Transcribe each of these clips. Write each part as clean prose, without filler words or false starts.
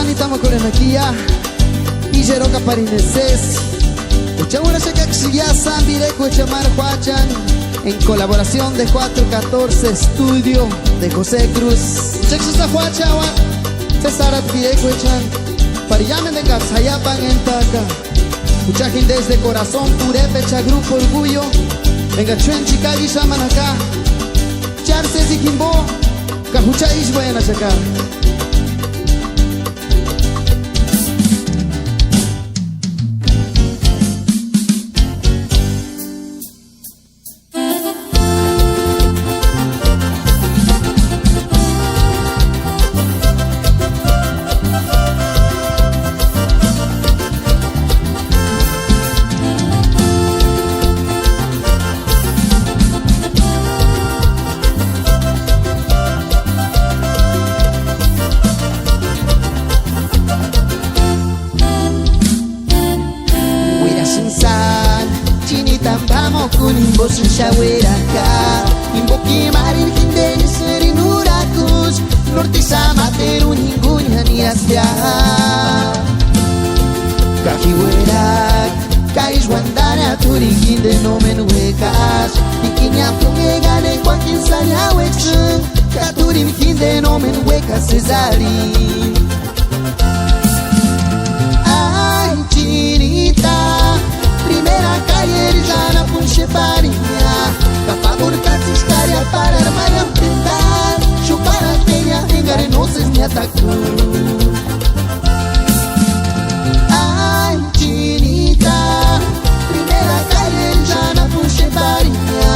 estamos con energía y Jeroca Parineses. Uchamura Shakaxia San Direco Chamar Huachan en colaboración de 414 Estudio de José Cruz. Chexusa Huachawa César Direco Chan Parillamen de Capsayapan en Taca. Uchajin desde corazón Purepecha Grupo Orgullo. Venga Chuen Chicali llaman acá. Charces y Quimbo Cajuchais buenas acá. Kunimbo Shaweraca, Imboki Marin Hindeni Serinurakus, Norte Samateru Ningunya ni Asia. Kahiwerak, Kaishwandana Turi Hinde no Menuekas, Ikinya Pungegane Joaquin Sayawexun, Katurim Hinde no Menuekas Cesari. Ay, Chinita. Primera calle ya la punche pariña, capa burcati iscaria para armar y pintar, chupar a peña en arenosos me atacó. Ay, Chinita, primera calle ya la punche pariña,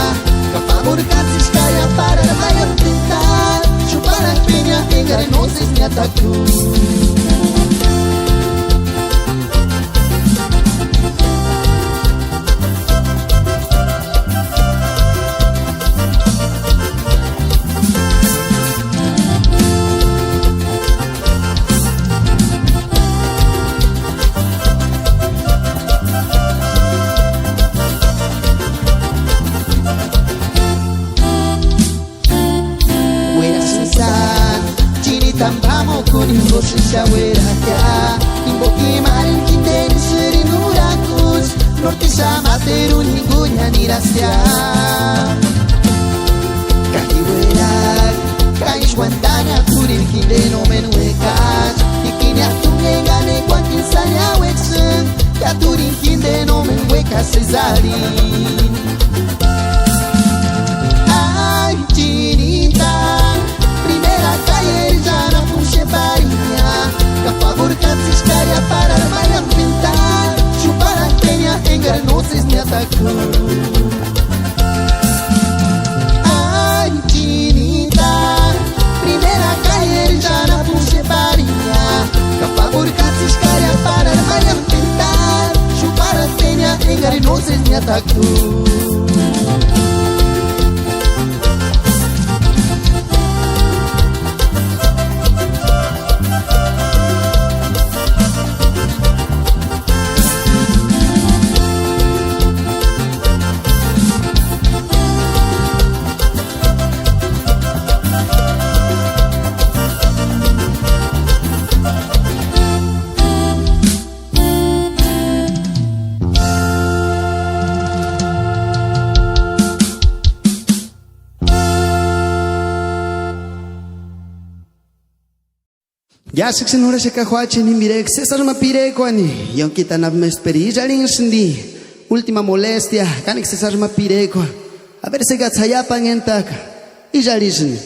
capa burcati iscaria para armar y pintar, chupar a peña en arenosos me atacó. Vamos con Imbo Shaweraca, Imboki Marin Hindeni Serinurakus, Norte Samateru Ningunya ni Asia. Kahiwerak, Kaishwandana Turin Hinde no Menuekas, Ikinya Tungengane Joaquin Sayawexun, Katurin Hinde no Menuekas Cesari. Ay, Chinita, primera calle ya la punche pariña, capa burcati iscaria para armar y pintar, chupar a peña en granoces me atacó. Ay, Chinita, primera calle ya la punche pariña, capa burcati iscaria para armar y pintar, chupar a peña en granoces me atacó. Ya se no se cajuache ni mire César Mapire cuani y aunque tan esperilla linshindi última molestia canex César Mapire a ver se gatsayapan en taca y ya lisni.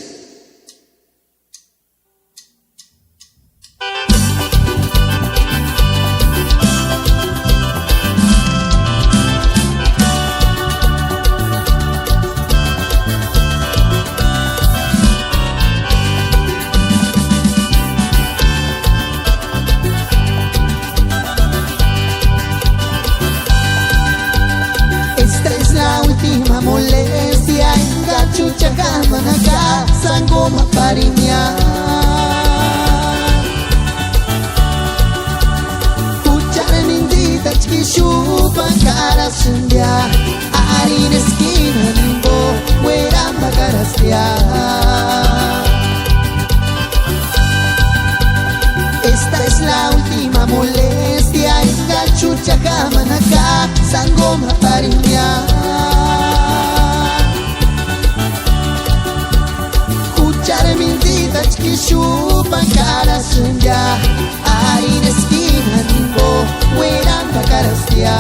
Molestia en gachucha gamanaga sangoma pariña cuchara nindita chkishupa cara sundia harina esquina nimbo hueramba carastia. Esta es sangoma parinya Hujar mintita chkishupan cara senja Ahí en esquina nimbo hueran pacarastia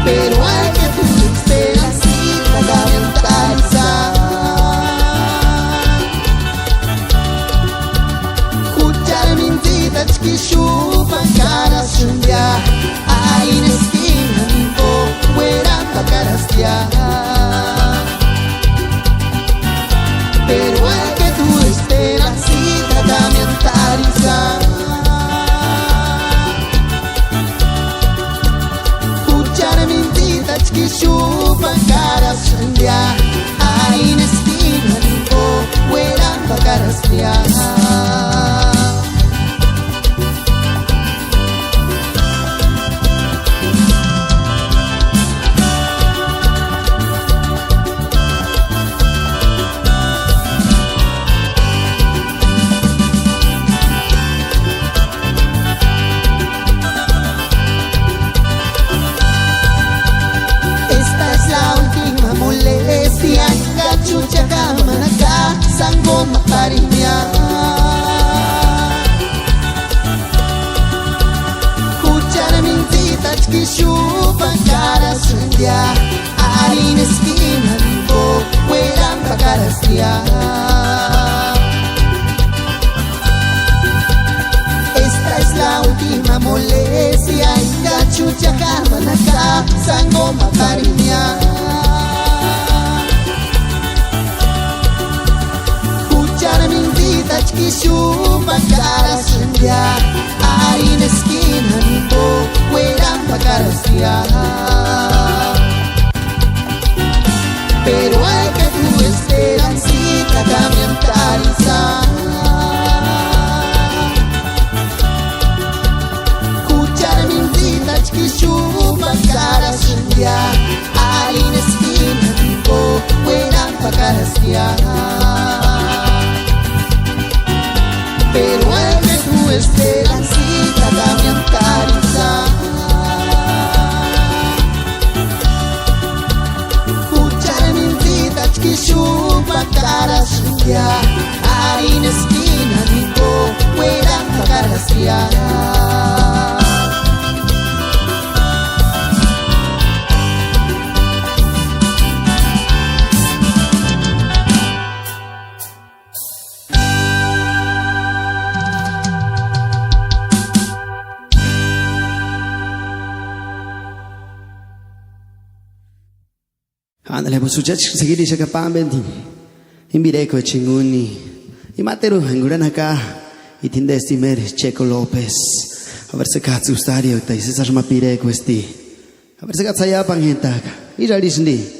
Pero hay que tu esperancita da mentalizar Hujar mintita chkishupan cara senja Ahí en esquina nimbo hueran pacarastia Pero hay que tu esperancita da mentalizar Hujar mintita chkishupan cara senja Ahí en esquina nimbo hueran pacarastia Chucha kamanaka sangoma parinya Hujar mintita chkishupan cara senja Ahí en esquina nimbo hueran pacarastia Esta es la última molestia Inga chucha kamanaka sangoma parinya Hujar mintita chkishupan cara senja Ahí en esquina nimbo hueran pacarastia Pero hay que tu esperancita da mentalizar Hujar mintita chkishupan cara senja Ahí en esquina nimbo hueran pacarastia Pero hay que tu esperancita da mentalizar Hujar mintita chkishupan cara senja Ahí en esquina nimbo hueran pacarastia Ándale, pues muchachos, seguir y saca pan, venti. Invireco, chinguni. Y matero, en acá. Y tinde estimer, Checo López. A ver si katsu stario, ta y se sarma pireco esti. A ver si katsaya pan gente acá. Y ya disndi.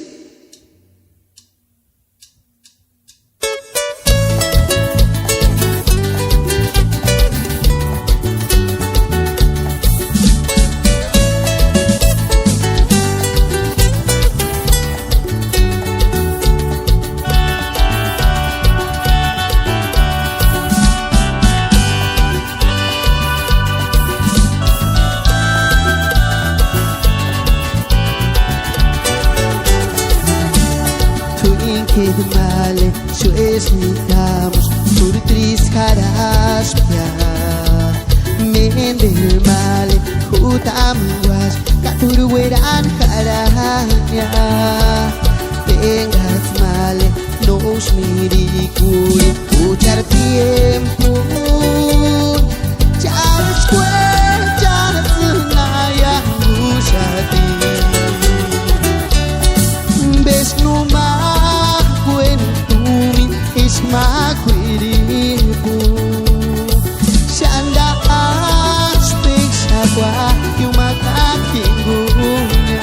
Male, yo esmitamos turtris caraspia Mende male, jutamuas, caturueran caraña Vengas male, nos miricuri, escuchar tiempo Charas cuechas, naya, ushati Ves no más Ismaquiribu Shanda aspek shakwa Yumakakinguna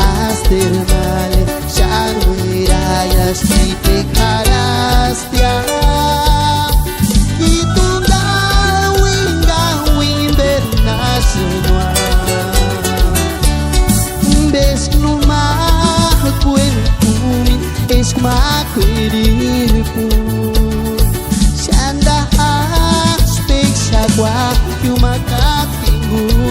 Aster male Shanguirayas Tipe karastia Itunga winga wimber nasenwa Bes numa Kwentumin Ismaquiribu Shanda aspek shakwa Yumakakinguna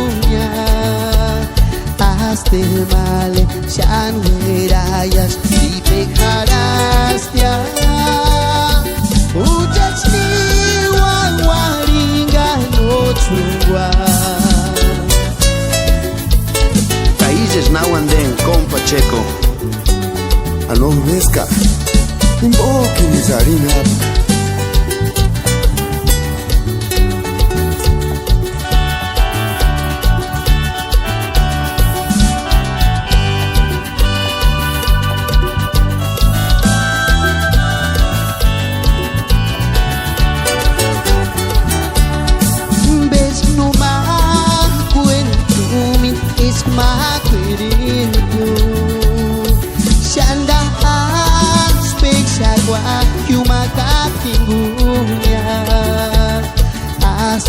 Hasta el mal ya no erayas y pecarás ya. Ujats ni wawaringa no chungwa. Países nahuanden compa checo. Aló Vesca, invoque mis harinas.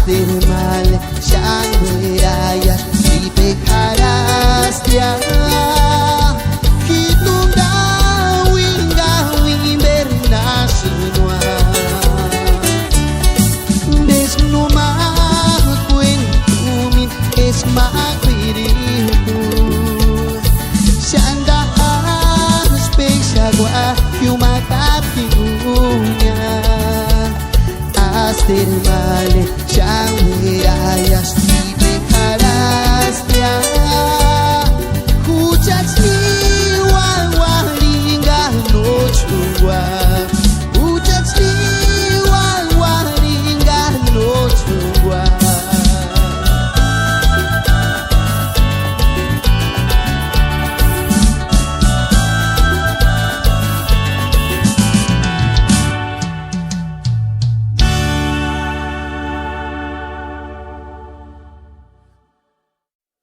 Del mal ya no erayas y pecarás ya. Kitunda winga wimberna sinua. Desnuma cuentumin es maquiritu. Shanda spexagua yumakapingunya. Hasta el mal ya no erayas y pecarás ya. Ujats ni wawaringa no chungwa. Ujats ni wawaringa no chungwa.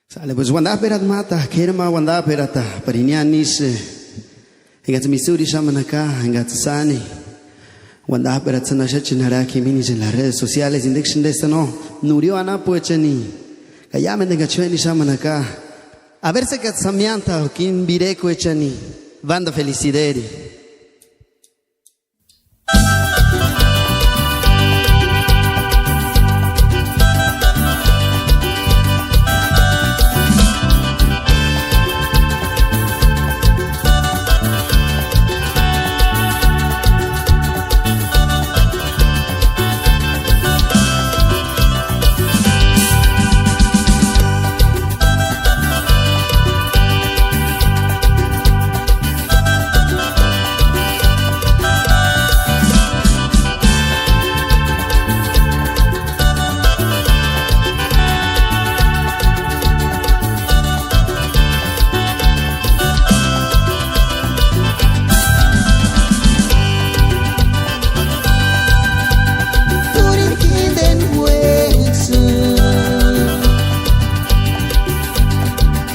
Sale, pues wanda perat mata, kerma wanda perata, parinianis, engat misuri shamanaka, engat sani, wanda perat sana shachinara que minis en las redes sociales, indexen de esta no, nurio ana poechani, kayamen de gachueni shamanaka, a ver se kat samianta o kin bireco echani, banda felicideri.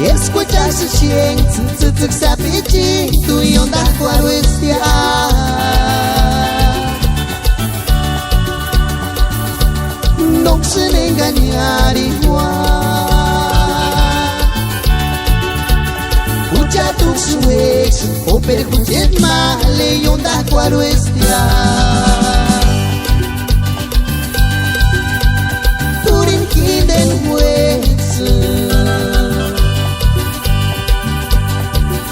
Escuchar su siento, tu sapichi, tu yonda cuaruestia. No se engañar igual. Ucha tu su ex, o percuchet male yonda cuaruestia. Turin kinden hueso.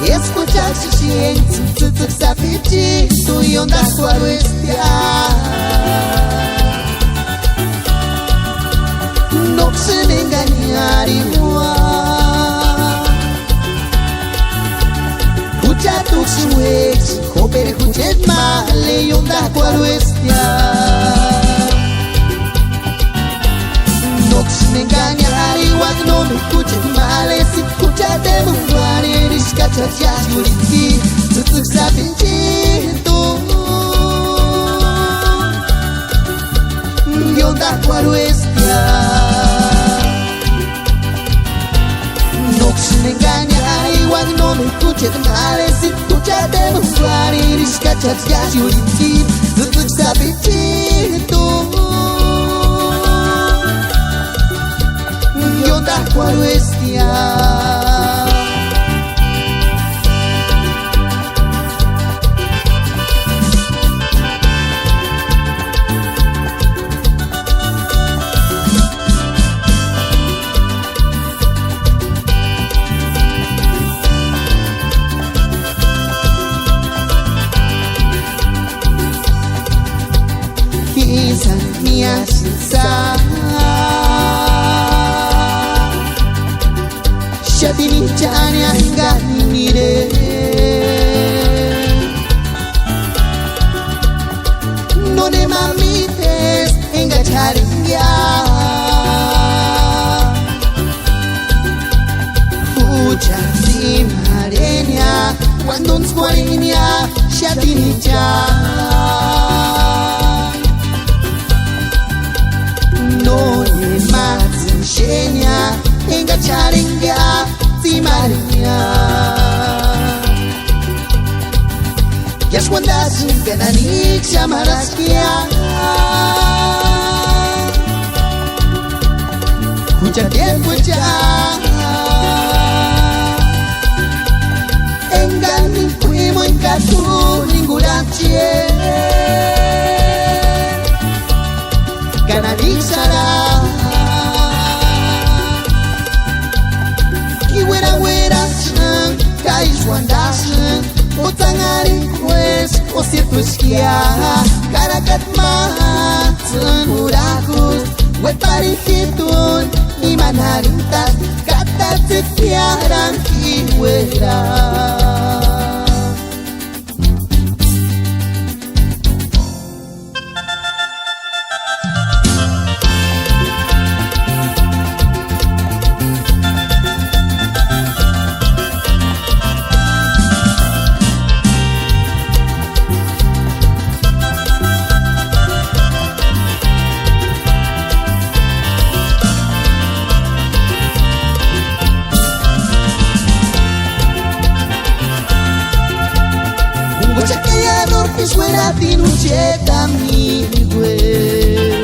Escuchar su siento, tu sapichi, tu yonda cuaruestia. No se engañar igual. Escucha tu su ex, joper escuchet male yonda cuaruestia. No se engañar igual, no me escuches mal. Si escuchate munduar, eres cachas ya yuriti. Tu sapichi, tu yonda cuaruestia. No se engañar igual, no me escuches mal. Si escuchate munduar, eres cachas ya yuriti. Tu sapichi, tu yonda cuaruestia. cuando uns guarinia Shadinicha no ni más enseña engacharenga Timarinya Yas wandas kananik samaraskia Hujan tiempo ya Enggan ninguimo en caso ningurache Kananik sara Kiwera wera sang Kais wandasang Otangarin pues O cierto es que Karakat matang Urakus Weparihitun Imanarintas Kata setiaran Kiwera Suena tinucheta mi güey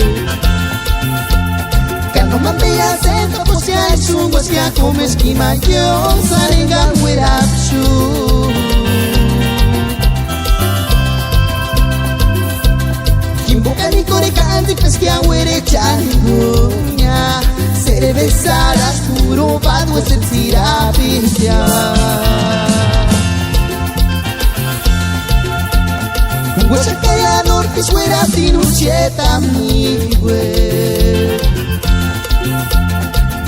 Cano mambea senta posia es un guasquia como esquima yo sarenga huerapsu Kimboka ni corecante pesquia huere changuña Cervezaras puro vado es el tirapilla Huecha callador que suena tinucheta mi güey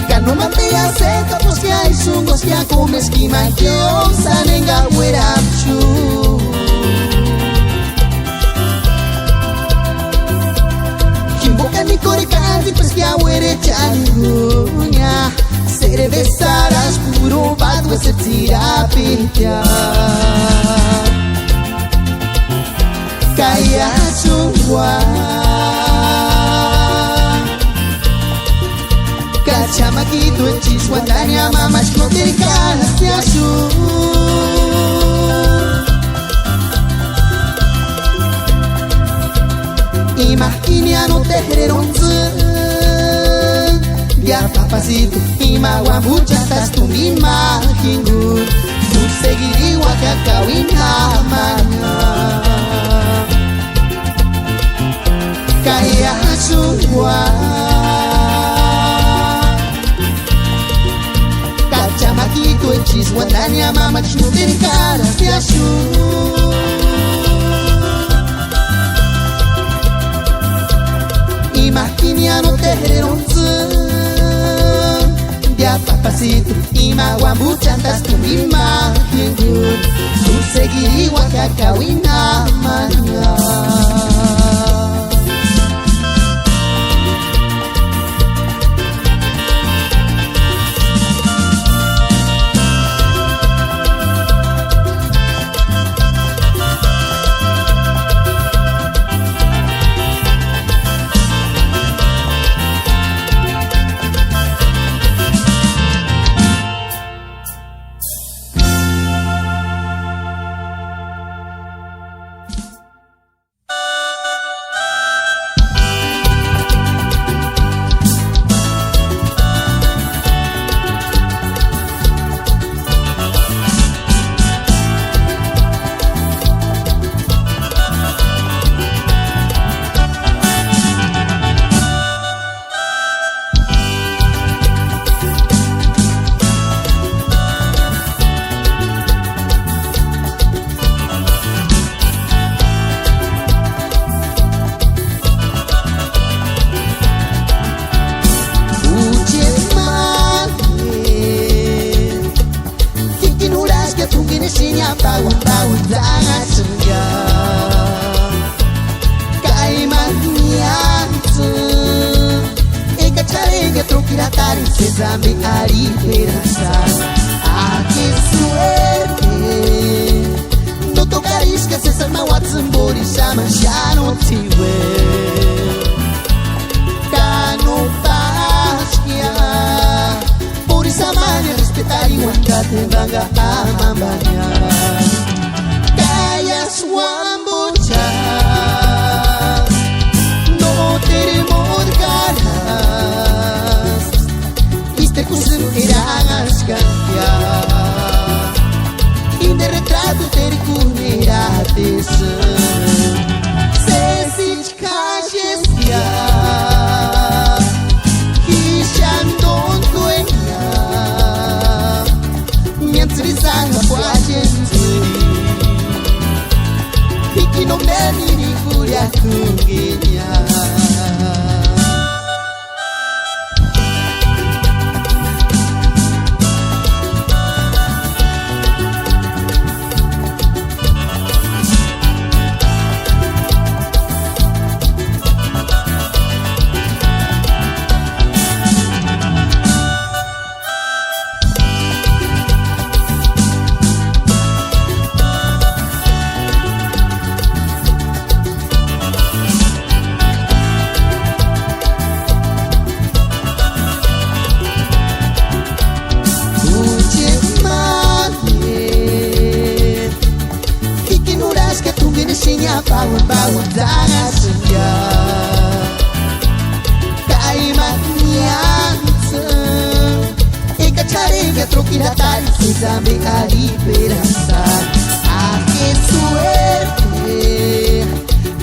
Cano mantea seca pues que hay sungos que come esquima yo sanenga huerapchu Kimboka ni corecante pues que huere changuña Cervezaras puro vado ese tirapilla Kaya sungwa Kachamakito en chiswandania Mamas no te ganas de azul Imagina no te geronze Ya papacito Imawa muchas tu imagingu Tu seguiri wakakawina mana Kaya sungwa Kachamakito en chiswandania Mama no te ganas de azul Imagina no te geronze Ya papacito Imawa muchas tu imagingu Tu seguiri wakakawina mana Sesame a esperanza, a que suerte retrato ter kunerates Sesic kajesia Kishan don tuenya Mientrisanga kwa jenturi Hiki no meni ni kuria kungenya Bawang tangan senja Kaimat nianse Eka cari que troquira tal Se também a liberança Ah, que suerte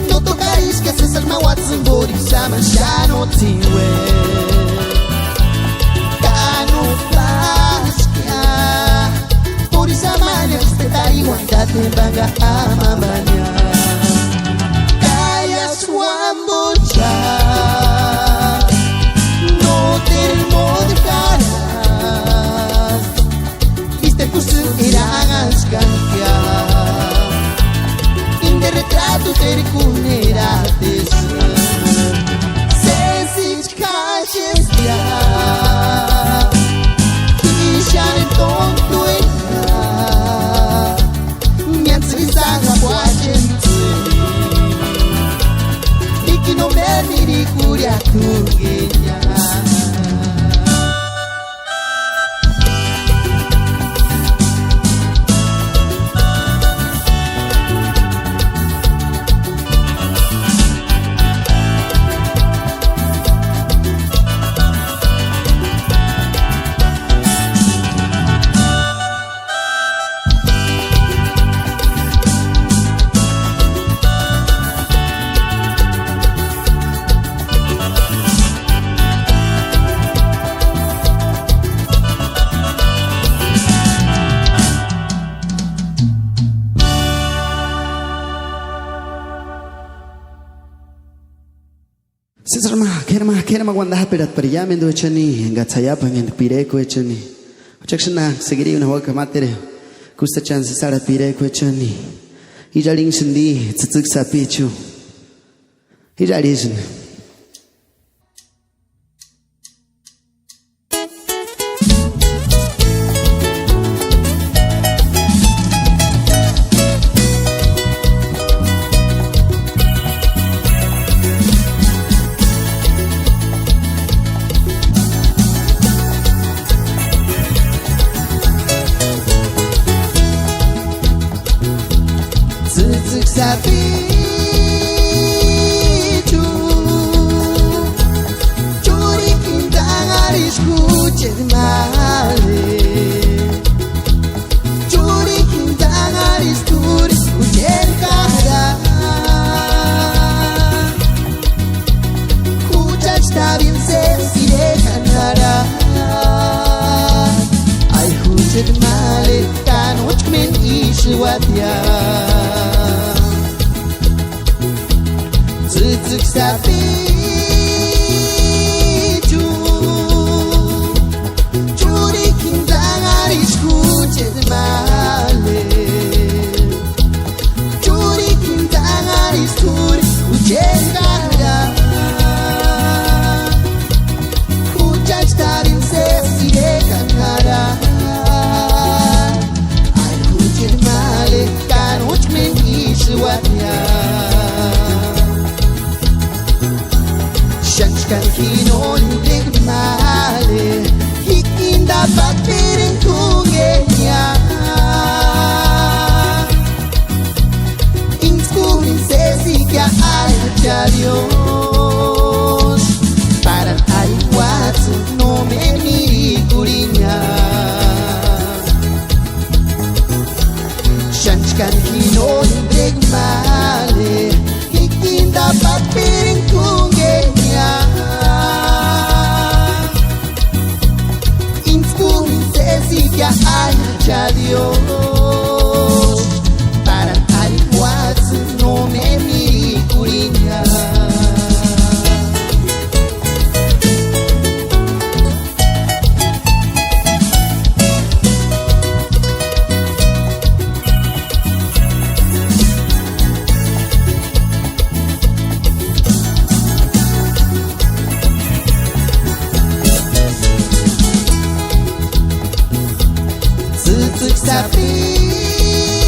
No tocaris que se salma watsambori Sama já no tiwe Cano plaskia Por isso amanhã Este tariwan Date banga amamanya No termo de caras Iste pusu irangas cambiar Inde retrato ter kunerates Sesic kajestia Kishan tonto ena Miantzrisanga boajenturi Que no me ni curia tungueña Kera magwandaha perat pariyamen do echani gatsaya pangen pireko echani ochakshana segiri una waka matere kusta chance sara pireko echani hijaling sendi tsutsuk sapichu hijalisen Sabichu Churi quintana escuche male Churi quintana escuche cara Escucha está bien si de canara Ay escuche male Canoch men ishwatia Tzutzuk sapichu Churi kintangar escuche de male Churi kintangar escuche cara Escucha estar en sesi de canara Ay escuche de male Canoch men ishwatia Shanshkan kinon lig male Hikinda bapirin kugenya Inskurin sesikia alja Dios Para ariwatsu no me miri kurinya Shan Shanchkan hino indregmale Ikinda papirin kungenya Inskun sesikia haya Dios Para aliwatsu no me miri kurinya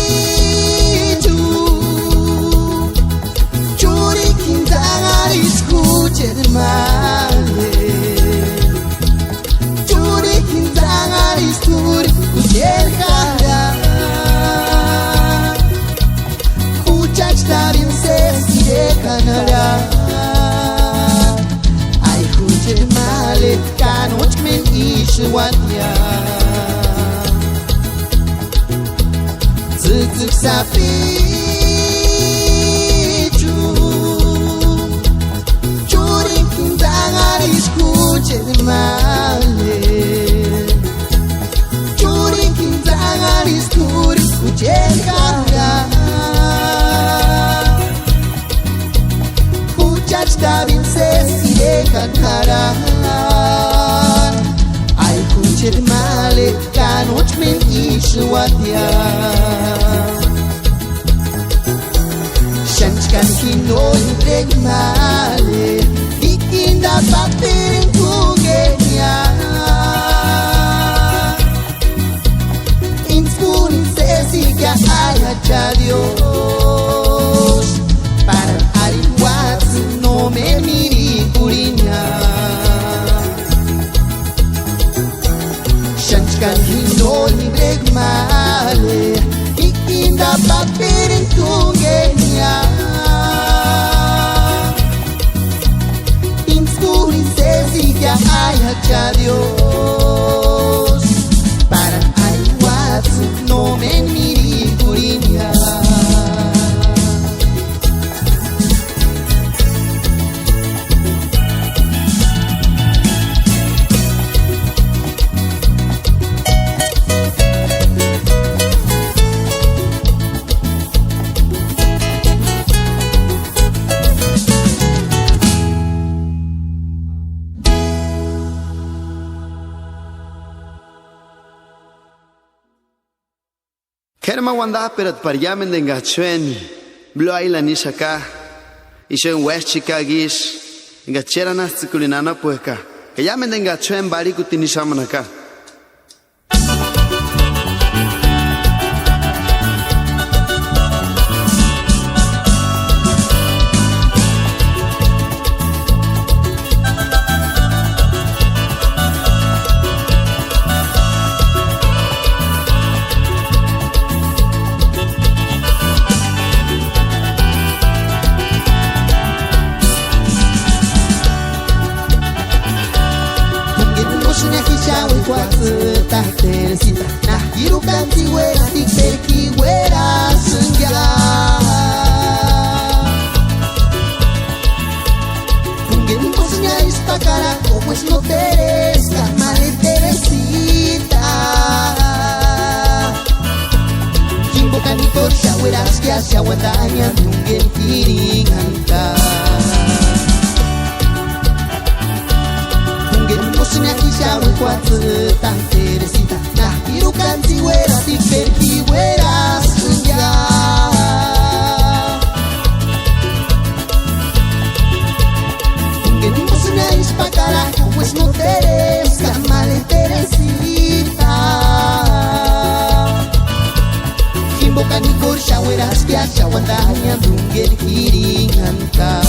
Sapitu Curi kintangan iskuchen male Curi kintangan isturi kuchen kaya Kuchach tabin sesi de kanara Ay kuchen male kanoch men ishwanya Zuk sapitu Curi kintangan iskuchen male Curi kintangan isturi kuchen kaya Kuchach tabin sesi de kanara Ay kuchen male kanoch men ishwatya Shanchkan hino indregmale Ikinda papirin kungenya Inskun sesikia haya Dios Para aliwatsu no me miri kurinya Shanchkan hino indregmale Ikinda papirin kungenya Inskun sesikia haya Dios Para aliwatsu no me miri kurinya Kerma wanda perat paryamen de ngachuen Blue Island ishaka Ishen West Chicagish Ngachera nas kulinana pueka Kayamen de ngachuen bari kutinishamanaka Teresita, na hirukan tiwera, tikperki wera senja. Kungen posnya istakara, como es no Teresa, madre Teresita. Kimbo kanito shaweras que hacia wadanya, kungen kiringanta. Posnya kisha wekwazu tan Teresita Na hirukan tiwera tikperki wera senja Kungen posnya ispakara como es no Teresa Madre Teresita Kimbo kanikor shaweras que hacia wadanya kungen kiringanta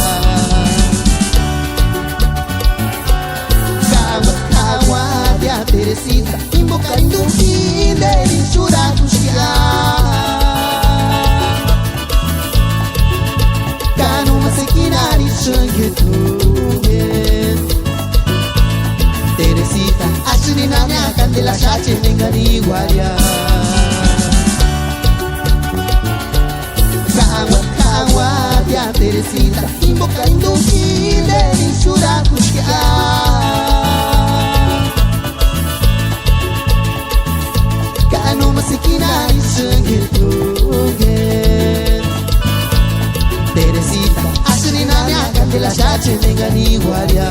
Teresita, invocando un fin de lisura buscar. Cano más equinari sangue tuve. Teresita, asini na minha candela chache venga ni guaria. Teresita, invocando Hinde Nishura Kushkia. Kano masikina isungitugen. Teresita, asrina nya candela shache mengani guaria.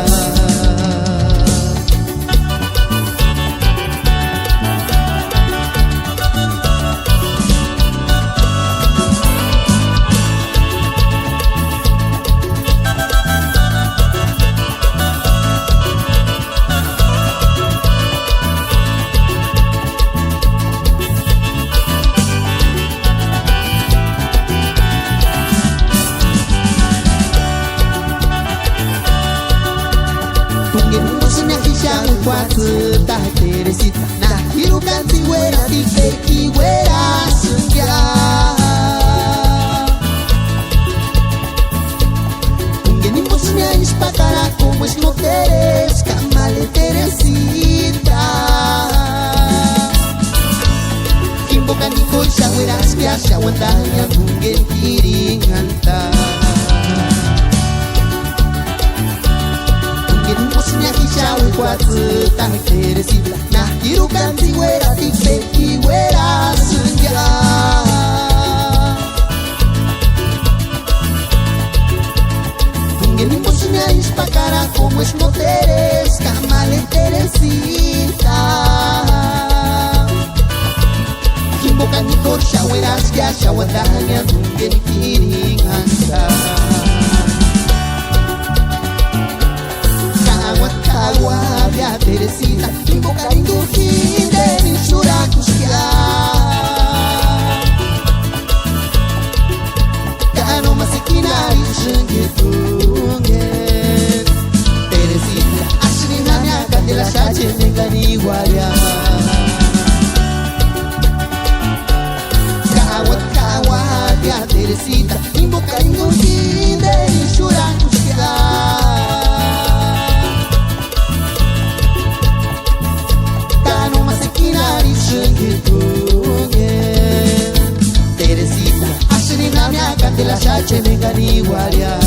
Teresita, na hirukan tiwera dikeki wera senja. Ungeni mosnya ispakara como es no teres kamale Teresita. Kimbokan ikol shawera skia shawandanya ungen kiringanta. Shawe kwatsu tang Teresita, na hirukan tiwera dikeki wera senja. Ungeni mosnya ispakara como es no teres kamale Teresita. Kimbokan ikor shawera skia shawandanya ungen kiringanta. Agua Teresita, invocando Hinde Nishura Kushkia. Kano masikina isungitugen. Teresita, asrina nya candela shache mengani guaria. Kawat ya Teresita, invocando Hinde Nishura Kushkia. Teresita, asrina nya candela shache mengani guaria.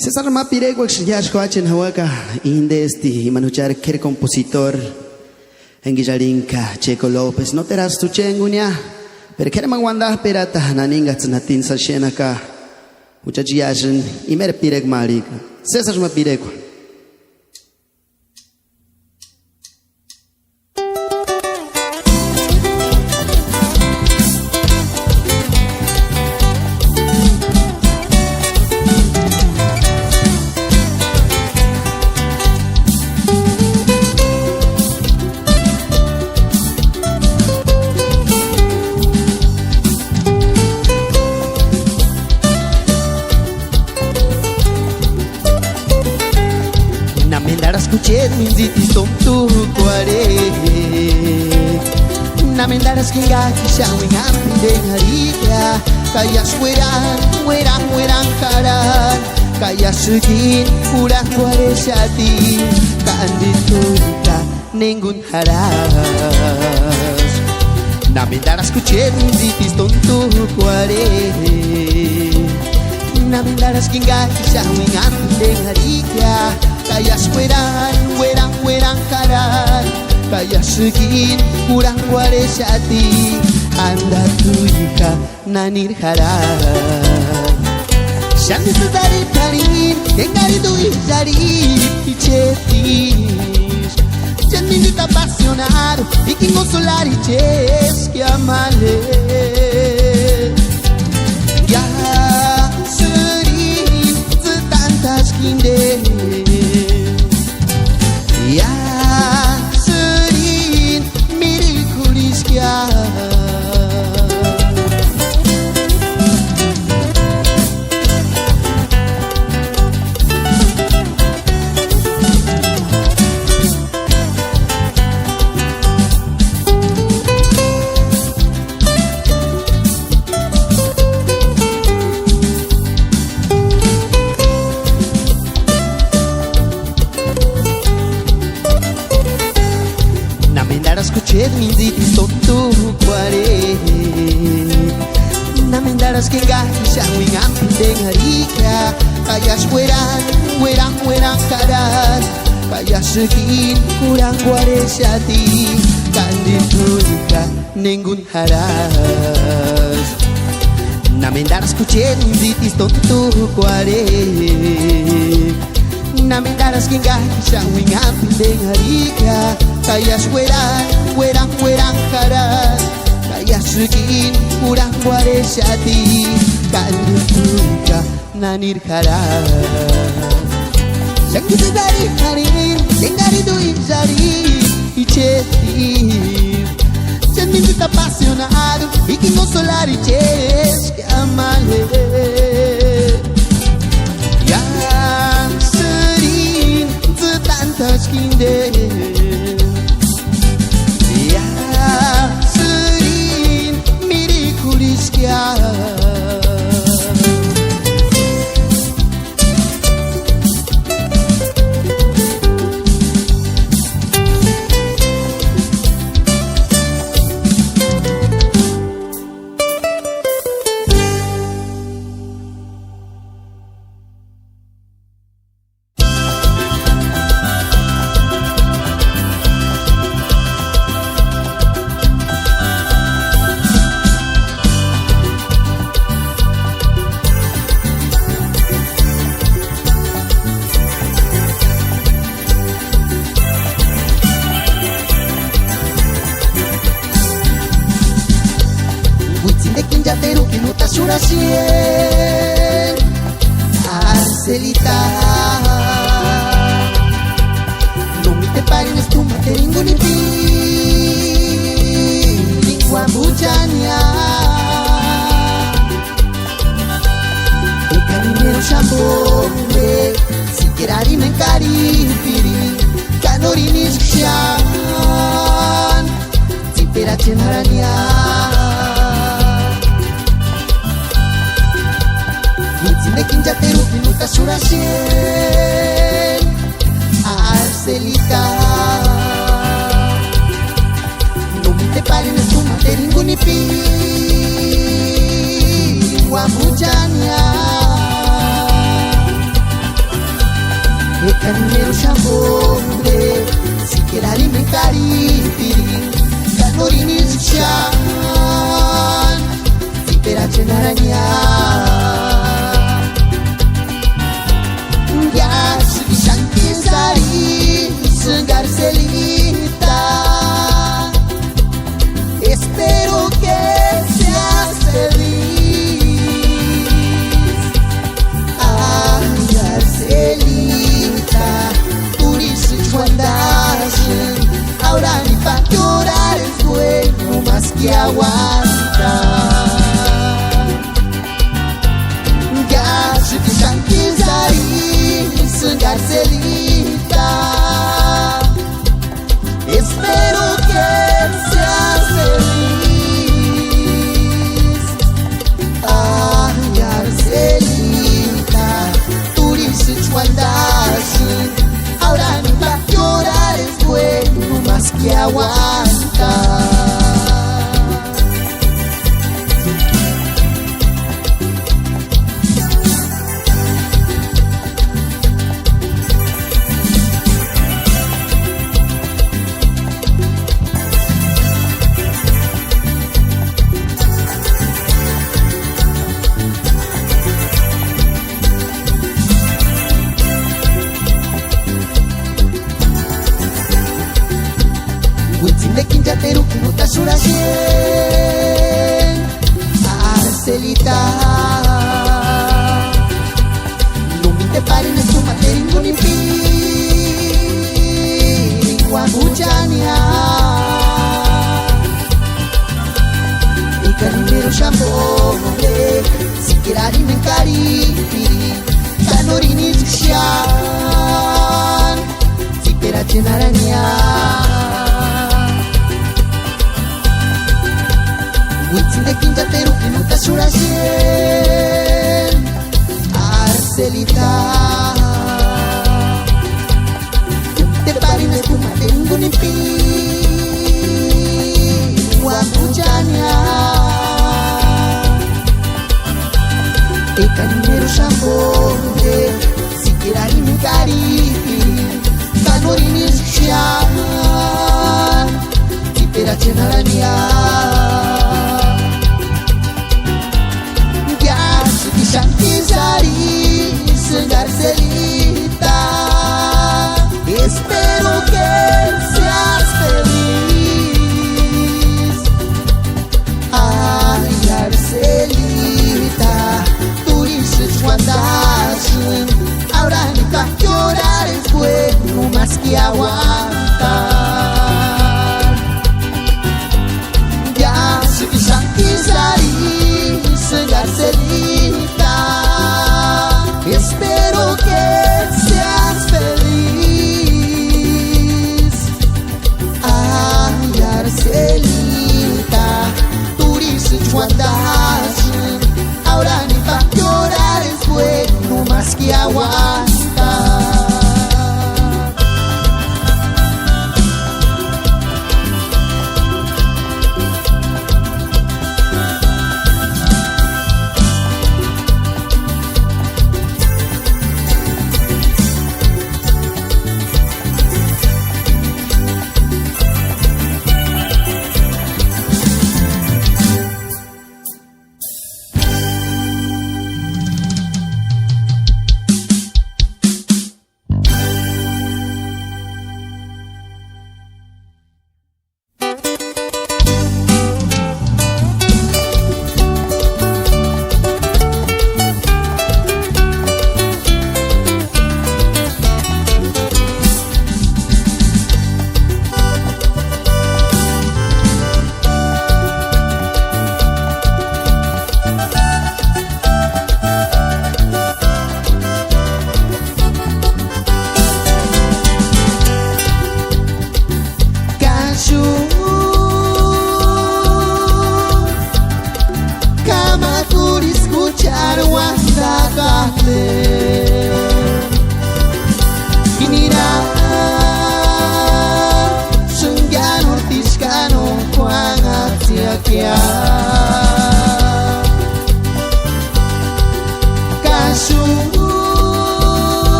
César Mapirego Xiyashkoachen Hawaka Indesti Manuchar Ker compositor en Guillarinka Checo López no teras tu chengunya pero ker mangwanda perata naninga tsnatin sa shenaka muchachiyashin imer pireg malika César Mapirego. Namendaras que gaki shawing apinde harika. Kaya weran karan. Kaya sugin kurang kuare shati. Kaandituika nengun haras. Namendaras kuchet minzitis tontu kuare. Namendaras que gaki shawing apinde harika. Kaya weran karan. Kaya sugin kurang kuare shati. Anda tuika nanir haras. Shanti sudari tarin, tengari dui jari pichetis. Janminita apasionado, vikingo solari ches que amale. Ya serin tantas kinde. Ya serin mirikulis kia. harika Kayas weran karan Kayas segin kurang guareshati Kandil turika nengun haras Namendaras kuchen ditis tontu kuare Namendaras kingah kisang wingan pindeng harika Kayas weran karan Kayas segin kurang guareshati Kandil turika nanir haras Yang kita dari harir, yang dari duit jari Ichetir Sentimiento apasionado y que no solar y ches que amale Ya serin tantas kinde Ya serin miri kuliskia Pero que no te asura cien Arcelita No me te pares tu materingo ni ti Lingua buchania El caminero chambombe Si querari me caripiri Canorinis xian Si pera chenarania Zinde kinjateru minuta surasien Arcelita No me te paren en tu materingo ni pi Guamuchania El caminero chambombe Si quiera alimentar y pirir Canorinis chan Si pera chenaraña Garcelita, espero que seas feliz. Ay, Garcelita, turis chuandas, ahora ni pa' llorar es bueno más que aguantar. Garcelita, espero que seas feliz. Ay, Garcelita, turis chuandas, ahora ni pa' llorar es bueno más que aguantar. Huitzinde kinjateru kimuta surasien Arcelita No me te paren en tu materingo ni pi Guamuchania El caminero chambombe Si quiera alimentar y Canorinis xian Si pera chenaraña Huitzinde kinjateru kimuta surasien Arcelita Te parin es tu materingo ni pi Guamuchania El caminero chambombe que aguantar. Ya se quisari Garcelita, espero que seas feliz. Ay, Garcelita, turismo guardagem, ahora ni pa' llorar es bueno más que aguantar.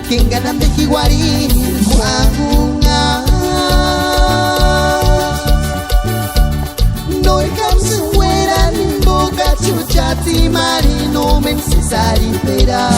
Quem ganam de Higuari, Juangunga, no dejamos fuera ni boca chuchati marino mensesari pera.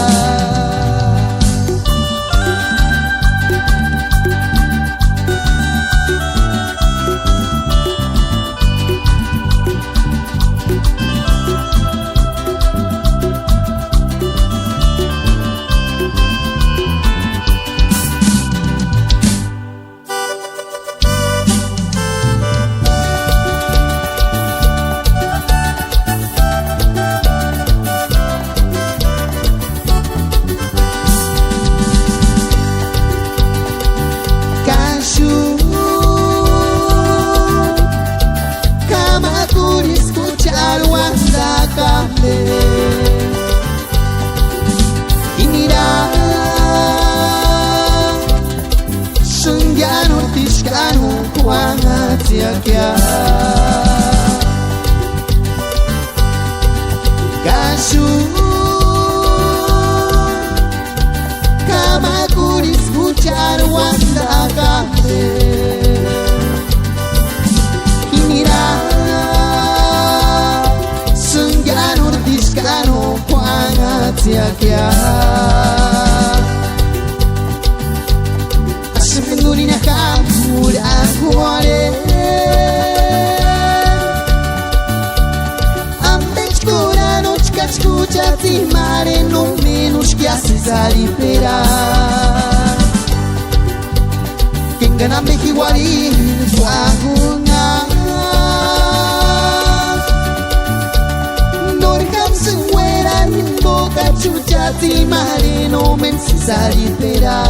Quem ganam de Higuari, Juangunga, no dejamos fuera ni boca chuchati marino mensesari pera.